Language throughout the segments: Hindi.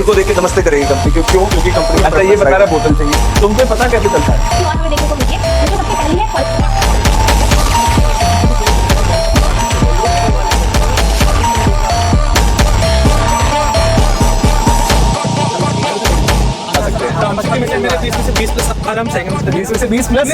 को देख के नमस्ते करेगी कंपनी, क्यों? क्योंकि कंपनी अच्छा ये बता रहा बोतल चाहिए, तुमको पता कैसे चलता है? और हमें देखने को मिली है जो सबसे पहली है मेरे 30 में से 20 प्लस आराम से 20 में से 20 प्लस।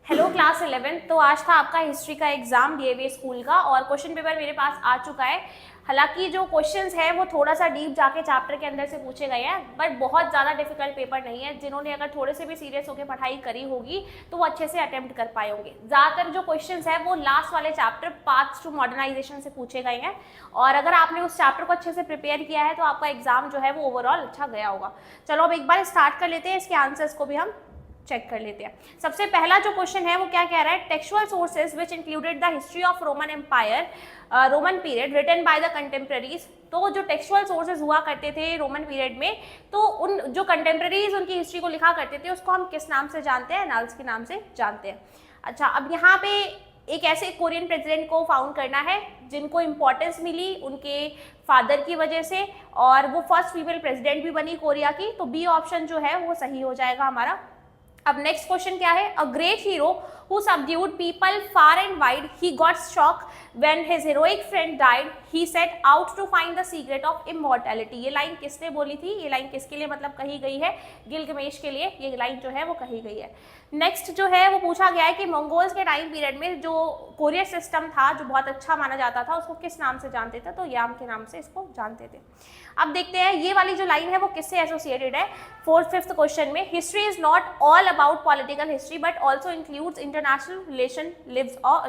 Hello class 11। तो आज था आपका हिस्ट्री का एग्जाम डीएवी स्कूल का और क्वेश्चन पेपर मेरे पास आ चुका है। हालांकि जो क्वेश्चंस हैं वो थोड़ा सा डीप जाके चैप्टर के अंदर से पूछे गए हैं, बट बहुत ज़्यादा डिफिकल्ट पेपर नहीं है। जिन्होंने अगर थोड़े से भी सीरियस होकर पढ़ाई करी होगी तो वो अच्छे से अटेम्प्ट कर पाए होंगे। ज़्यादातर जो क्वेश्चंस है वो लास्ट वाले चैप्टर पाथ्स टू मॉडर्नाइजेशन से पूछे गए हैं, और अगर आपने उस चैप्टर को अच्छे से प्रिपेयर किया है तो आपका एग्जाम जो है वो ओवरऑल अच्छा गया होगा। चलो अब एक बार स्टार्ट कर लेते हैं, इसके आंसर्स को भी हम चेक कर लेते हैं। सबसे पहला जो क्वेश्चन है वो क्या कह रहा है, textual sources which included the history of Roman empire Roman period written by the contemporaries. तो जो टेक्सुअल सोर्सेज हुआ करते थे रोमन पीरियड में, तो उन जो कंटेम्प्रेरीज उनकी हिस्ट्री को लिखा करते थे उसको हम किस नाम से जानते हैं? एनाल्स के नाम से जानते हैं। अच्छा, अब यहाँ पे एक ऐसे कोरियन प्रेसिडेंट को फाउंड करना है जिनको इंपॉर्टेंस मिली उनके फादर की वजह से, और वो फर्स्ट फीमेल प्रेसिडेंट भी बनी कोरिया की। तो बी ऑप्शन जो है वो सही हो जाएगा हमारा। अब नेक्स्ट क्वेश्चन क्या है, a great hero who subdued people far and wide, he got shocked when his heroic friend died, he set out to find the secret of immortality। ये लाइन किसने बोली थी? ये लाइन किसके लिए मतलब कही गई है? गिलगमेश के लिए ये लाइन जो है वो कही गई है। नेक्स्ट जो है वो पूछा गया है कि मंगोल्स के टाइम पीरियड में जो कोरियर सिस्टम था जो बहुत अच्छा माना जाता था उसको किस नाम से जानते थे? तो याम के नाम से इसको जानते थे। अब देखते हैं ये वाली जो लाइन है वो किससे एसोसिएटेड है। फिफ्थ क्वेश्चन में, history is not all about political history but also includes international relation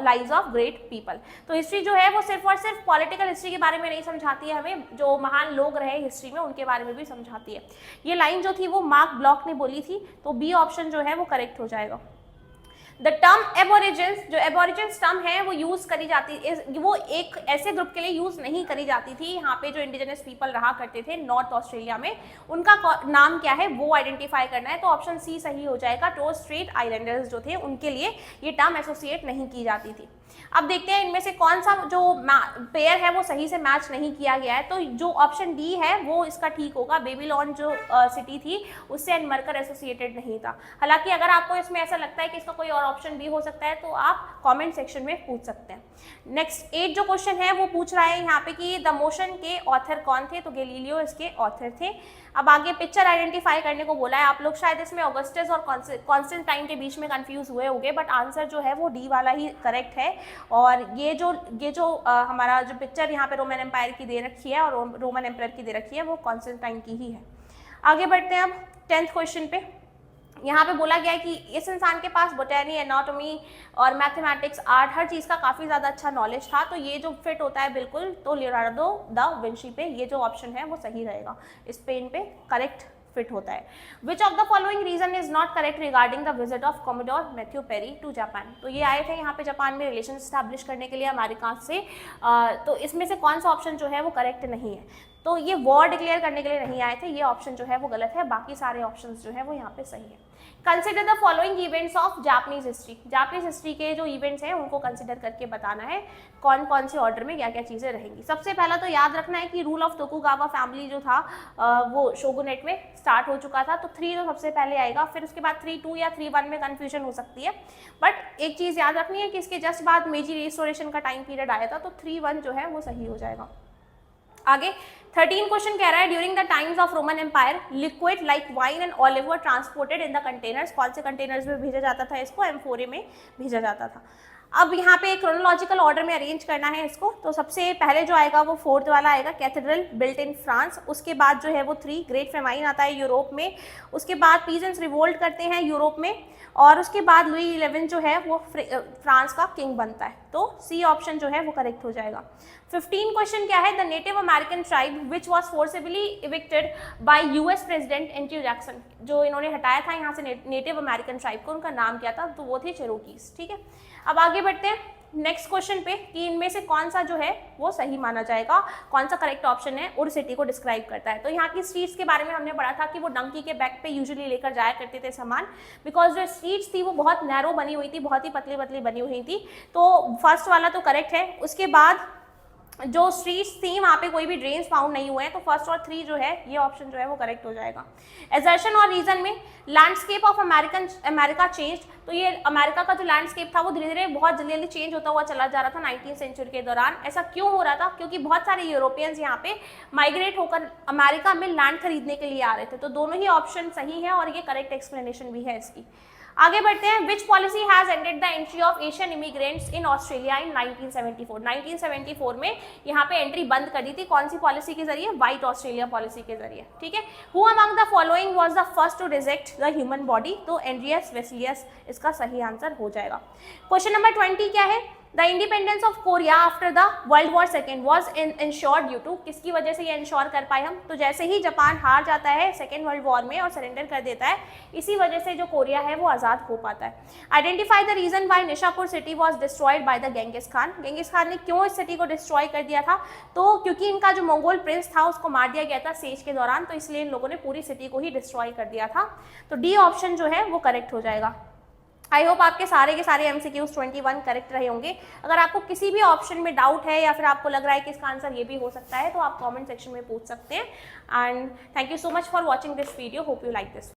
lives of great people. तो हिस्ट्री जो है वो सिर्फ और सिर्फ पॉलिटिकल हिस्ट्री के बारे में नहीं समझाती है, हमें जो महान लोग रहे हिस्ट्री में उनके बारे में भी समझाती है। ये लाइन जो थी वो मार्क ब्लॉक ने बोली थी, तो बी ऑप्शन जो है वो करेक्ट हो जाएगा। द टर्म एबोरिजिन्स, जो एबोरिजिन्स टर्म है वो यूज करी जाती, वो एक ऐसे ग्रुप के लिए यूज नहीं करी जाती थी। यहाँ पे जो इंडिजिनस पीपल रहा करते थे नॉर्थ ऑस्ट्रेलिया में, उनका नाम क्या है वो आइडेंटिफाई करना है। तो ऑप्शन सी सही हो जाएगा। टोरस स्ट्रेट आइलैंडर्स जो थे उनके लिए ये टर्म एसोसिएट नहीं की जाती थी। अब देखते हैं इनमें से कौन सा जो पेयर है वो सही से मैच नहीं किया गया है। तो जो ऑप्शन डी है वो इसका ठीक होगा। बेबीलोन जो सिटी थी उससे एनमर्कर एसोसिएटेड नहीं था। हालांकि अगर आपको इसमें ऐसा लगता है कि इसका कोई और ऑप्शन भी हो सकता है तो आप कमेंट सेक्शन में पूछ सकते हैं। नेक्स्ट 8 जो क्वेश्चन है वो पूछ रहा है यहाँ पे कि द मोशन के ऑथर कौन थे? तो गैलीलियो इसके ऑथर थे। अब आगे पिक्चर आइडेंटिफाई करने को बोला है। आप लोग शायद इसमें ऑगस्टस और कॉन्स्टेंटाइन के बीच में कंफ्यूज हुए होंगे, बट आंसर जो है वो डी वाला ही करेक्ट है। और ये जो हमारा जो पिक्चर यहाँ पे रोमन एम्पायर की दे रखी है और रोमन एम्पायर की दे रखी है वो कॉन्स्टेंटाइन की ही है। आगे बढ़ते हैं अब 10th क्वेश्चन पे। यहाँ पे बोला गया है कि इस इंसान के पास बोटैनी, एनाटॉमी और मैथमेटिक्स, आर्ट, हर चीज़ का काफ़ी ज़्यादा अच्छा नॉलेज था। तो ये जो फिट होता है बिल्कुल तो लियोनार्डो द विंची पे ये जो ऑप्शन है वो सही रहेगा। इस पे इन पे करेक्ट फिट होता है। Which of the following reason is not correct regarding the visit of Commodore Matthew Perry to Japan. तो ये आए थे यहाँ पे जापान में रिलेशन स्टैब्लिश करने के लिए अमेरिका से। तो इसमें से कौन सा ऑप्शन जो है वो करेक्ट नहीं है? तो ये वॉर डिक्लेयर करने के लिए नहीं आए थे, ये ऑप्शन जो है वो गलत है। बाकी सारे ऑप्शन जो है वो यहाँ पे सही है। Consider the following events of Japanese history. Japanese history के जो इवेंट्स हैं उनको कंसिडर करके बताना है कौन कौन से ऑर्डर में क्या क्या चीज़ें रहेंगी। सबसे पहला तो याद रखना है कि रूल ऑफ तोकुगावा फैमिली जो था वो शोगुनेट में स्टार्ट हो चुका था। तो 3 तो सबसे पहले आएगा, फिर उसके बाद 3-2 या 3-1 में कन्फ्यूजन हो सकती है। बट एक चीज़ याद रखनी है कि इसके जस्ट बाद मेजी रिस्टोरेशन का टाइम पीरियड आया था, तो 3-1 जो है वो सही हो जाएगा। आगे 13 क्वेश्चन कह रहा है during the times of Roman empire liquid like wine and olive were transported in the containers. कौन से कंटेनर्स में भेजा जाता था इसको? एम्फोरे में भेजा जाता था। अब यहाँ पे क्रोनोलॉजिकल ऑर्डर में अरेंज करना है इसको। तो सबसे पहले जो आएगा वो 4th वाला आएगा, कैथेड्रल बिल्ट इन फ्रांस। उसके बाद जो है वो 3 ग्रेट फेमाइन आता है यूरोप में। उसके बाद पीजेंट्स रिवोल्ट करते हैं यूरोप में, और उसके बाद लुई 11 जो है वो फ्रांस का किंग बनता है। तो सी ऑप्शन जो है वो करेक्ट हो जाएगा। 15 क्वेश्चन क्या है, the native American tribe which was forcibly evicted bye US president Andrew Jackson. जो इन्होंने हटाया था यहाँ से नेटिव अमेरिकन ट्राइब को, उनका नाम क्या था? तो वो थे चेरोकीज। ठीक है, अब आगे बढ़ते हैं नेक्स्ट क्वेश्चन पे कि इनमें से कौन सा जो है वो सही माना जाएगा, कौन सा करेक्ट ऑप्शन है उर सिटी को डिस्क्राइब करता है। तो यहाँ की स्ट्रीट्स के बारे में हमने पढ़ा था कि वो डंकी के बैक पे यूजुअली लेकर जाया करते थे सामान, बिकॉज जो स्ट्रीट्स थी वो बहुत नैरो बनी हुई थी, बहुत ही पतली पतली बनी हुई थी। तो फर्स्ट वाला तो करेक्ट है। उसके बाद जो स्ट्रीट्स थी वहाँ पे कोई भी ड्रेन्स फाउंड नहीं हुए हैं, तो फर्स्ट और 3 जो है ये ऑप्शन जो है वो करेक्ट हो जाएगा। एजर्शन और रीजन में लैंडस्केप ऑफ अमेरिका चेंज, तो ये अमेरिका का जो लैंडस्केप था वो धीरे धीरे बहुत जल्दी जल्दी चेंज होता हुआ चला जा रहा था 19वीं सेंचुरी के दौरान। ऐसा क्यों हो रहा था? क्योंकि बहुत सारे यूरोपियंस यहाँ पे माइग्रेट होकर अमेरिका में लैंड खरीदने के लिए आ रहे थे। तो दोनों ही ऑप्शन सही है और ये करेक्ट एक्सप्लेनेशन भी है इसकी। आगे बढ़ते हैं। Which policy has ended the entry of Asian immigrants in Australia in 1974? 1974 में यहाँ पे एंट्री बंद कर दी थी। कौन सी पॉलिसी के जरिए? व्हाइट ऑस्ट्रेलिया पॉलिसी के जरिए। ठीक है। Who among the following was the first to reject the human body? तो एंड्रियस वेस्लियस इसका सही आंसर हो जाएगा। क्वेश्चन नंबर 20 क्या है? The independence of Korea after the world war second was ensured due to, किसकी वजह से ये इंश्योर कर पाए हम? तो जैसे ही जापान हार जाता है सेकेंड वर्ल्ड वॉर में और सरेंडर कर देता है, इसी वजह से जो कोरिया है वो आज़ाद हो पाता है। Identify the reason why Nishapur city was destroyed by the Genghis Khan. Genghis Khan ने क्यों इस सिटी को डिस्ट्रॉय कर दिया था? तो क्योंकि इनका जो मंगोल प्रिंस था उसको मार दिया गया था सेज के दौरान, तो इसलिए इन लोगों ने पूरी सिटी को ही डिस्ट्रॉय कर दिया था। तो डी ऑप्शन जो है वो करेक्ट हो जाएगा। आई होप आपके सारे के सारे MCQs 21 करेक्ट रहे होंगे। अगर आपको किसी भी ऑप्शन में डाउट है या फिर आपको लग रहा है कि इसका आंसर ये भी हो सकता है, तो आप कमेंट सेक्शन में पूछ सकते हैं। And thank you so much for watching this video. Hope you like this.